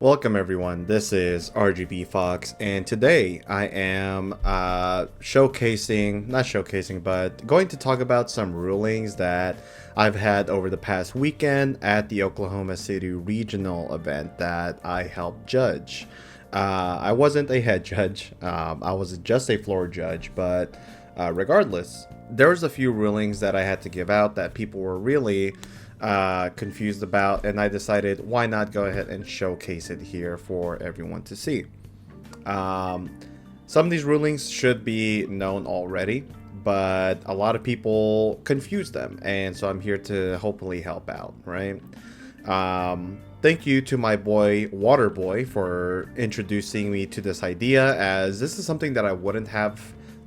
Welcome everyone, this is RGB Fox, and today I am not showcasing, but going to talk about some rulings that I've had over the past weekend at the Oklahoma City regional event that I helped judge. I wasn't a head judge, I was just a floor judge, but regardless, there was a few rulings that I had to give out that people were really confused about, and I decided why not go ahead and showcase it here for everyone to see. Some of these rulings should be known already, but a lot of people confuse them, and so I'm here to hopefully help out, right? Thank you to my boy Waterboy for introducing me to this idea, as this is something that I wouldn't have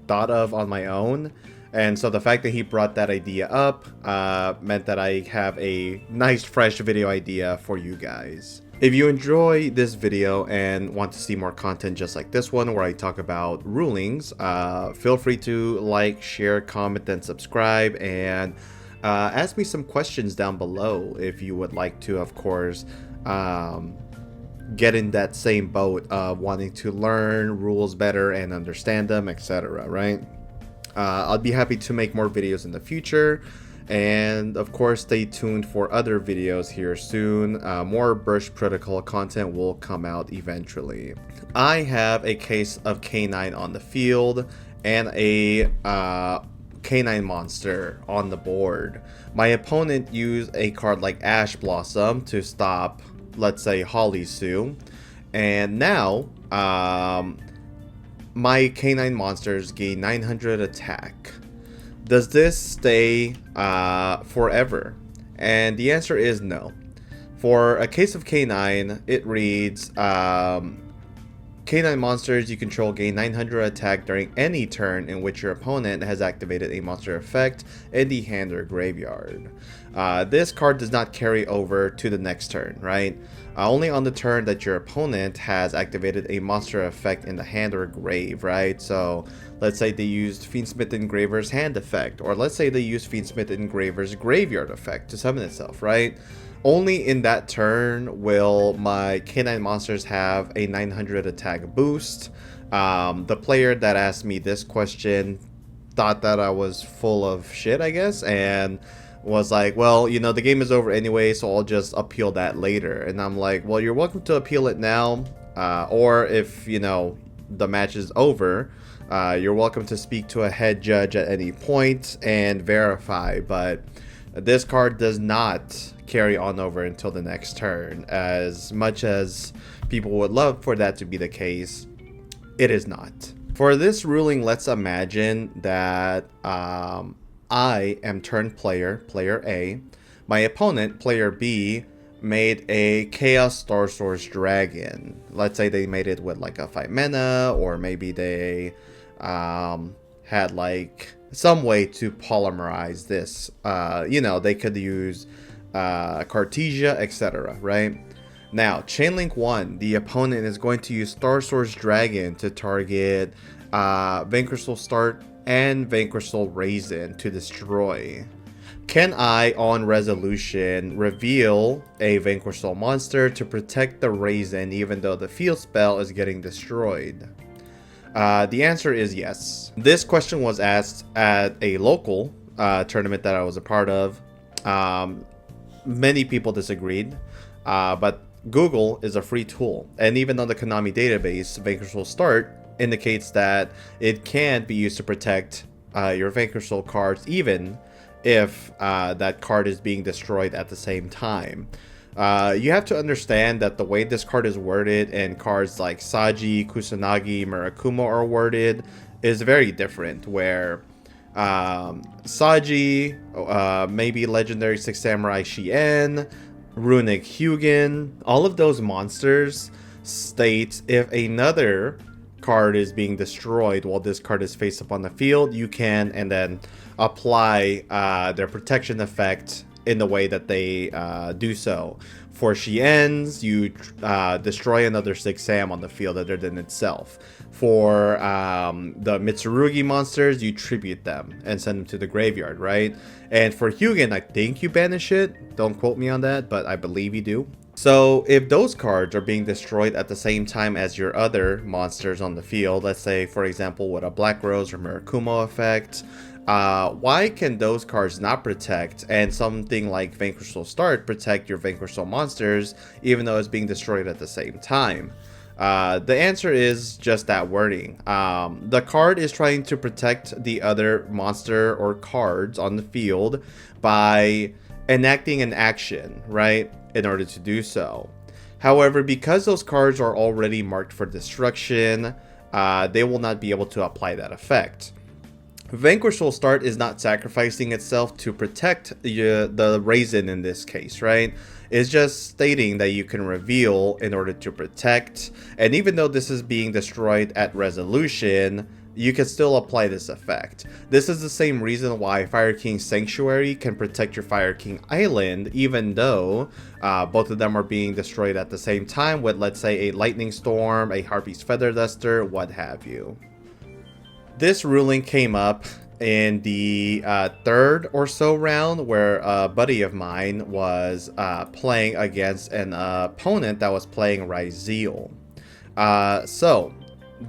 thought of on my own. And so the fact that he brought that idea up meant that I have a nice fresh video idea for you guys. If you enjoy this video and want to see more content just like this one where I talk about rulings, feel free to like, share, comment, and subscribe, and ask me some questions down below if you would like to, of course, get in that same boat of wanting to learn rules better and understand them, etc., right? I'll be happy to make more videos in the future, and of course stay tuned for other videos here soon. More Burst Protocol content will come out eventually. I have a case of K9 on the field and a K9 monster on the board. My opponent used a card like Ash Blossom to stop, let's say, Holly Sue, and now my K9 monsters gain 900 attack. Does this stay forever? And the answer is no. For a case of K9, it reads, K9 monsters you control gain 900 attack during any turn in which your opponent has activated a monster effect in the hand or graveyard. This card does not carry over to the next turn, right? Only on the turn that your opponent has activated a monster effect in the hand or grave, right? So let's say they used Fiendsmith Engraver's hand effect, or let's say they used Fiendsmith Engraver's graveyard effect to summon itself, right? Only in that turn will my K9 monsters have a 900 attack boost. The player that asked me this question thought that I was full of shit, I guess, and was like, well, you know, the game is over anyway, so I'll just appeal that later. And I'm like, well, you're welcome to appeal it now, or if, you know, the match is over, you're welcome to speak to a head judge at any point and verify. But this card does not carry on over until the next turn. As much as people would love for that to be the case, it is not. For this ruling, let's imagine that I am turn player A. My opponent, player B, made a Chaos Star Source Dragon. Let's say they made it with like a 5 mana, or maybe they had like some way to polymerize this. You know, they could use Cartesia, etc., right? Now, Chainlink 1, the opponent is going to use Star Source Dragon to target Vanquished Start and Vanquished Raisin to destroy. Can I, on resolution, reveal a Vanquished monster to protect the Raisin even though the field spell is getting destroyed? The answer is yes. This question was asked at a local tournament that I was a part of. Many people disagreed, but Google is a free tool, and even on the Konami database, Vanquished Start indicates that it can be used to protect your Vanquished cards even if that card is being destroyed at the same time. You have to understand that the way this card is worded and cards like Saji, Kusanagi, Murakumo are worded is very different, where Saji, maybe Legendary Six Samurai Shien, Runic Hugin, all of those monsters state if another card is being destroyed while this card is face up on the field, you can and then apply their protection effect in the way that they do so. For Shien's, you destroy another 6 Sam on the field other than itself. For the Mitsurugi monsters, you tribute them and send them to the graveyard, right? And for Hugin, I think you banish it. Don't quote me on that, but I believe you do. So if those cards are being destroyed at the same time as your other monsters on the field, let's say for example with a Black Rose or Murakumo effect, why can those cards not protect and something like Vanquish Soul Start protect your Vanquish Soul monsters even though it's being destroyed at the same time? The answer is just that wording. The card is trying to protect the other monster or cards on the field by enacting an action, right, in order to do so. However, because those cards are already marked for destruction, they will not be able to apply that effect. Vanquish Soul Start is not sacrificing itself to protect the Raisin in this case, right? It's just stating that you can reveal in order to protect, and even though this is being destroyed at resolution, you can still apply this effect. This is the same reason why Fire King Sanctuary can protect your Fire King Island, even though both of them are being destroyed at the same time with, let's say, a Lightning Storm, a Harpy's Feather Duster, what have you. This ruling came up in the third or so round where a buddy of mine was playing against an opponent that was playing Ryzeal. So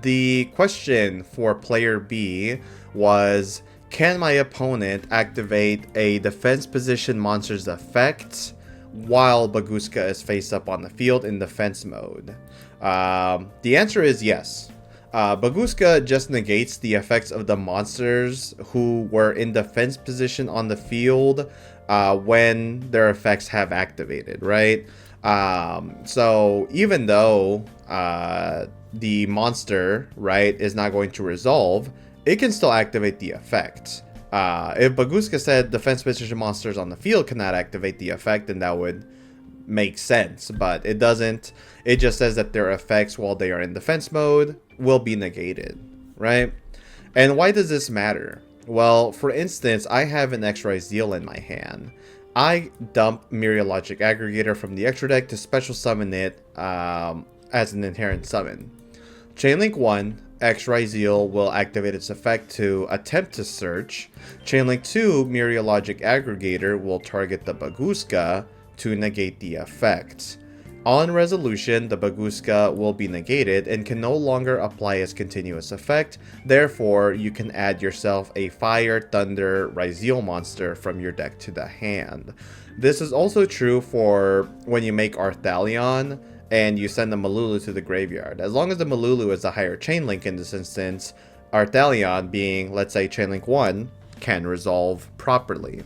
the question for player B was, can my opponent activate a defense position monster's effect while Bagooska is face up on the field in defense mode? The answer is yes. Bagooska just negates the effects of the monsters who were in defense position on the field when their effects have activated, right? So even though the monster, right, is not going to resolve, it can still activate the effect. If Bagooska said defense position monsters on the field cannot activate the effect, then that would make sense, but it doesn't. It just says that their effects while they are in defense mode will be negated, right? And why does this matter? Well, for instance, I have an Ryzeal in my hand. I dump Myriologic Aggregator from the extra deck to special summon it as an inherent summon. Chainlink 1, Ryzeal will activate its effect to attempt to search. Chainlink 2, Myriologic Aggregator will target the Bagooska to negate the effect. On resolution, the Bagooska will be negated and can no longer apply its continuous effect. Therefore, you can add yourself a Fire, Thunder, Ryzeal monster from your deck to the hand. This is also true for when you make Arthalion and you send the Malulu to the graveyard. As long as the Malulu is a higher chain link in this instance, Arthalion, being, let's say, chain link 1, can resolve properly.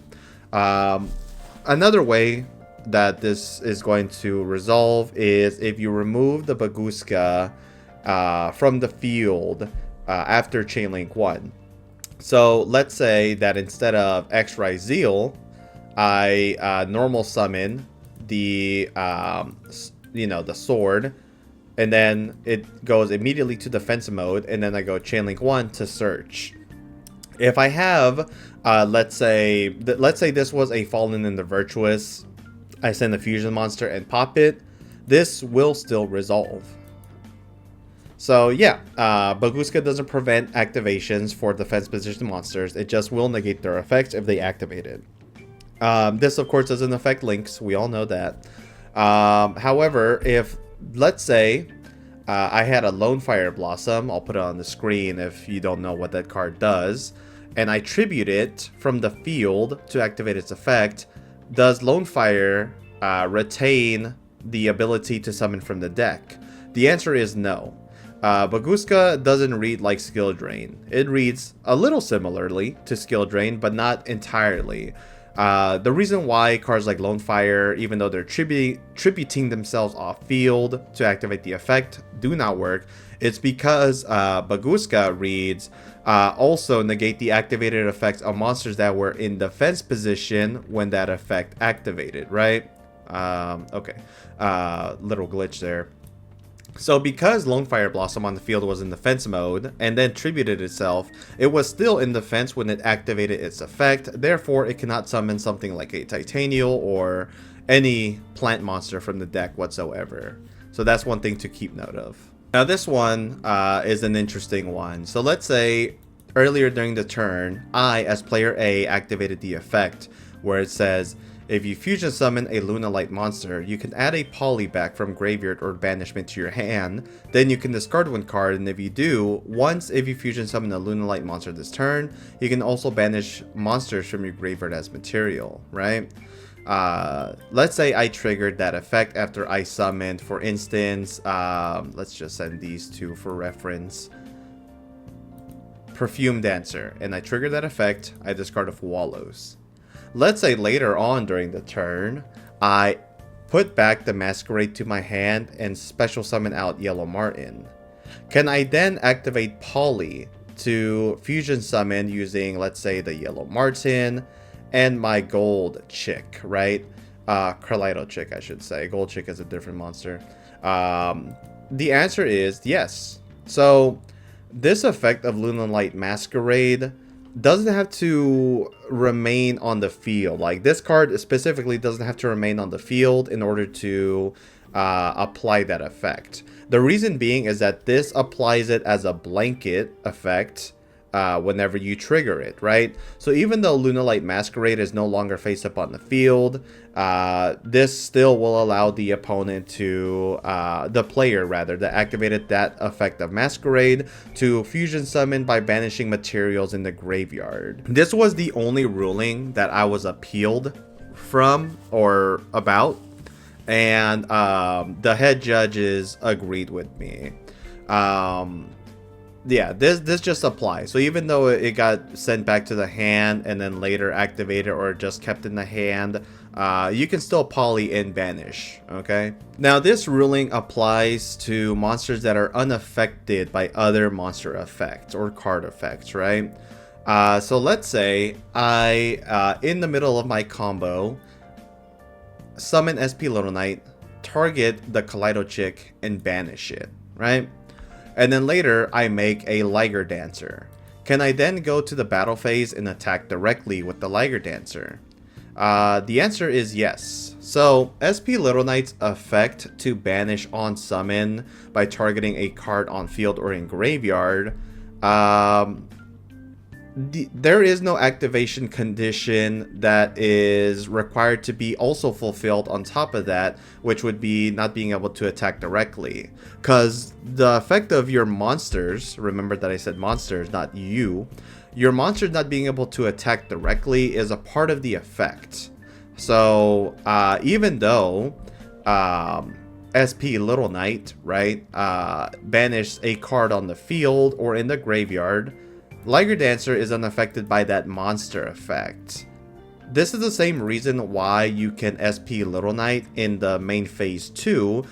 Another way that this is going to resolve is if you remove the Bagooska from the field after chainlink 1. So let's say that instead of Ryzeal, I normal summon the the sword, and then it goes immediately to defense mode, and then I go chainlink 1 to search. If I have let's say this was a Fallen in the Virtuous, I send the fusion monster and pop it, this will still resolve. So yeah, Bagooska doesn't prevent activations for defense position monsters, it just will negate their effects if they activate it. This of course doesn't affect links, we all know that. However, if, let's say, I had a Lone Fire Blossom, I'll put it on the screen if you don't know what that card does, and I tribute it from the field to activate its effect, does Lone Fire retain the ability to summon from the deck? The answer is no. Bagooska doesn't read like Skill Drain. It reads a little similarly to Skill Drain, but not entirely. The reason why cards like Lone Fire, even though they're tributing themselves off field to activate the effect, do not work, it's because Bagooska reads also negate the activated effects of monsters that were in defense position when that effect activated, right? Okay, little glitch there. So because Lone Fire Blossom on the field was in defense mode and then tributed itself, it was still in defense when it activated its effect, therefore it cannot summon something like a Titanial or any plant monster from the deck whatsoever. So that's one thing to keep note of. Now this one is an interesting one. So let's say earlier during the turn, I, as player A, activated the effect where it says, If you fusion summon a Lunalight monster, you can add a poly back from graveyard or banishment to your hand, then you can discard one card, and if you do, if you fusion summon a Lunalight monster this turn, you can also banish monsters from your graveyard as material, right? Let's say I triggered that effect after I summoned, for instance, let's just send these two for reference. Perfume Dancer, and I trigger that effect, I discard a Wallows. Let's say later on during the turn, I put back the Masquerade to my hand and special summon out Yellow Martin. Can I then activate Poly to fusion summon using, let's say, the Yellow Martin and my Gold Chick, right? Kaleido Chick, I should say. Gold Chick is a different monster. The answer is yes. So this effect of Lunalight Masquerade doesn't have to remain on the field. Like, this card specifically doesn't have to remain on the field in order to apply that effect. The reason being is that this applies it as a blanket effect whenever you trigger it, right? So even though Lunalight Masquerade is no longer face up on the field, this still will allow the opponent to, the player rather, that activated that effect of Masquerade to fusion summon by banishing materials in the graveyard. This was the only ruling that I was appealed from or about, and the head judges agreed with me. Yeah, this just applies. So even though it got sent back to the hand and then later activated or just kept in the hand, you can still poly and banish, okay? Now this ruling applies to monsters that are unaffected by other monster effects or card effects, right? So let's say I, in the middle of my combo, summon SP Little Knight, target the Kaleido Chick, and banish it, right? And then later, I make a Liger Dancer. Can I then go to the battle phase and attack directly with the Liger Dancer? The answer is yes. So, SP Little Knight's effect to banish on summon by targeting a card on field or in graveyard, there is no activation condition that is required to be also fulfilled on top of that, which would be not being able to attack directly. Because the effect of your monsters, remember that I said monsters, not you, your monsters not being able to attack directly is a part of the effect. So even though SP Little Knight, right, banished a card on the field or in the graveyard, Liger Dancer is unaffected by that monster effect. This is the same reason why you can SP Little Knight in the main phase 2,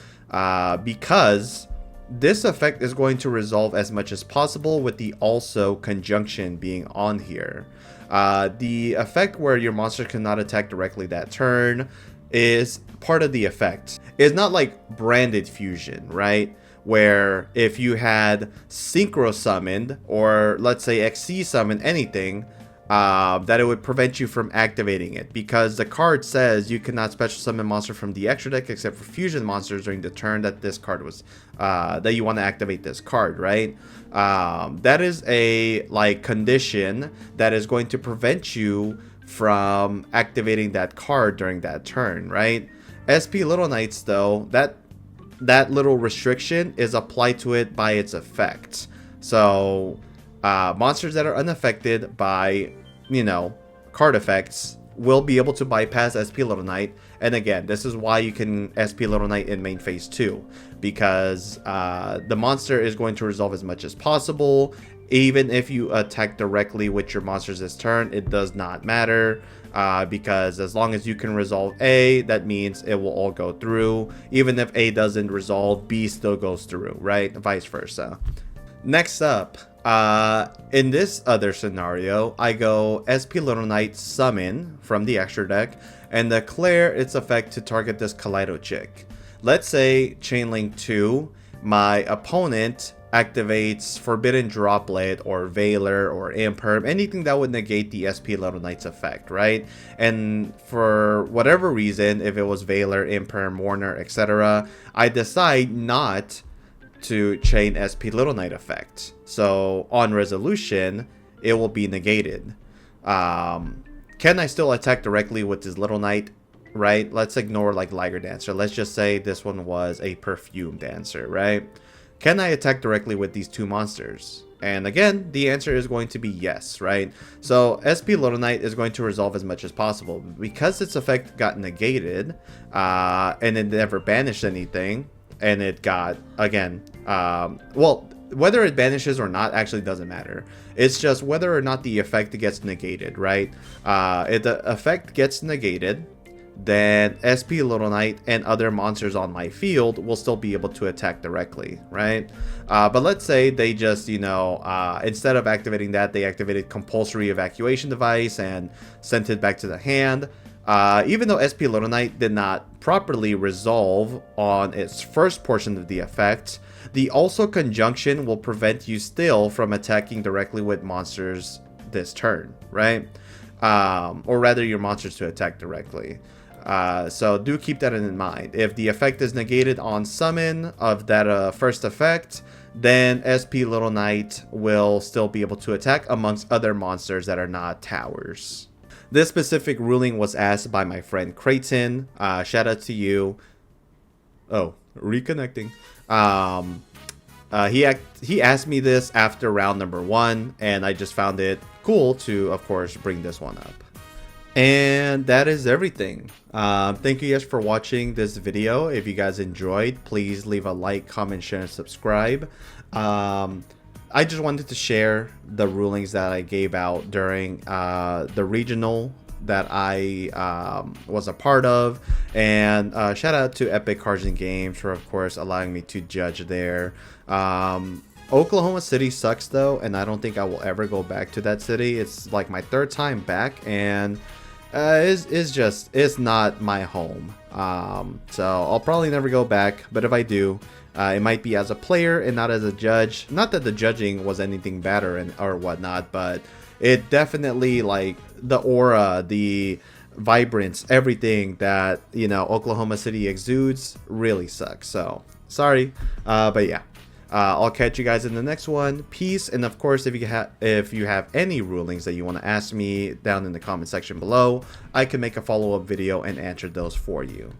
because this effect is going to resolve as much as possible with the also conjunction being on here. The effect where your monster cannot attack directly that turn is part of the effect. It's not like branded fusion, right? Where if you had synchro summoned, or let's say XC summoned anything, that it would prevent you from activating it, because the card says you cannot special summon monster from the extra deck except for fusion monsters during the turn that this card was that you want to activate this card, right? That is a condition that is going to prevent you from activating that card during that turn, right? SP Little Knights, though, that little restriction is applied to it by its effect. So monsters that are unaffected by, card effects will be able to bypass SP Little Knight. And again, this is why you can SP Little Knight in main phase 2, because the monster is going to resolve as much as possible. Even if you attack directly with your monsters this turn, it does not matter. Because as long as you can resolve A, that means it will all go through. Even if A doesn't resolve, B still goes through, right? Vice versa. Next up, in this other scenario, I go SP Little Knight summon from the extra deck and declare its effect to target this Kaleido Chick. Let's say Chainlink 2, my opponent activates Forbidden Droplet or Veiler or Imperm, anything that would negate the SP Little Knight's effect, right? And for whatever reason, if it was Veiler, Imperm, Warner, etc., I decide not to chain SP Little Knight effect. So on resolution, it will be negated. Can I still attack directly with this Little Knight? right? Let's ignore like Liger Dancer. Let's just say this one was a Perfume Dancer, right? Can I attack directly with these two monsters? And again, the answer is going to be yes, right? So SP Little Knight is going to resolve as much as possible. Because its effect got negated, and it never banished anything, and it got, again, well, whether it banishes or not actually doesn't matter. It's just whether or not the effect gets negated, right? If the effect gets negated, then SP Little Knight and other monsters on my field will still be able to attack directly, right? But let's say they just, you know, instead of activating that, they activated Compulsory Evacuation Device and sent it back to the hand. Even though SP Little Knight did not properly resolve on its first portion of the effect, the also conjunction will prevent you still from attacking directly with monsters this turn, right? Or rather your monsters to attack directly. So do keep that in mind. If the effect is negated on summon of that first effect, then SP Little Knight will still be able to attack amongst other monsters that are not towers. This specific ruling was asked by my friend Creighton. Shout out to you. Oh, reconnecting. He asked me this after round number 1, and I just found it cool to, of course, bring this one up. And that is everything. Thank you guys for watching this video. If you guys enjoyed, please leave a like, comment, share, and subscribe. I just wanted to share the rulings that I gave out during the regional that I was a part of, and shout out to Epic Cards and Games for, of course, allowing me to judge there. Oklahoma City sucks though, and I don't think I will ever go back to that city. It's like my 3rd time back, and it's not my home. So I'll probably never go back, but if I do, it might be as a player and not as a judge. Not that the judging was anything bad or whatnot, but it definitely, like, the aura, the vibrance, everything that, you know, Oklahoma City exudes really sucks. So sorry, but yeah. I'll catch you guys in the next one. Peace, and of course, if you have any rulings that you want to ask me down in the comment section below, I can make a follow-up video and answer those for you.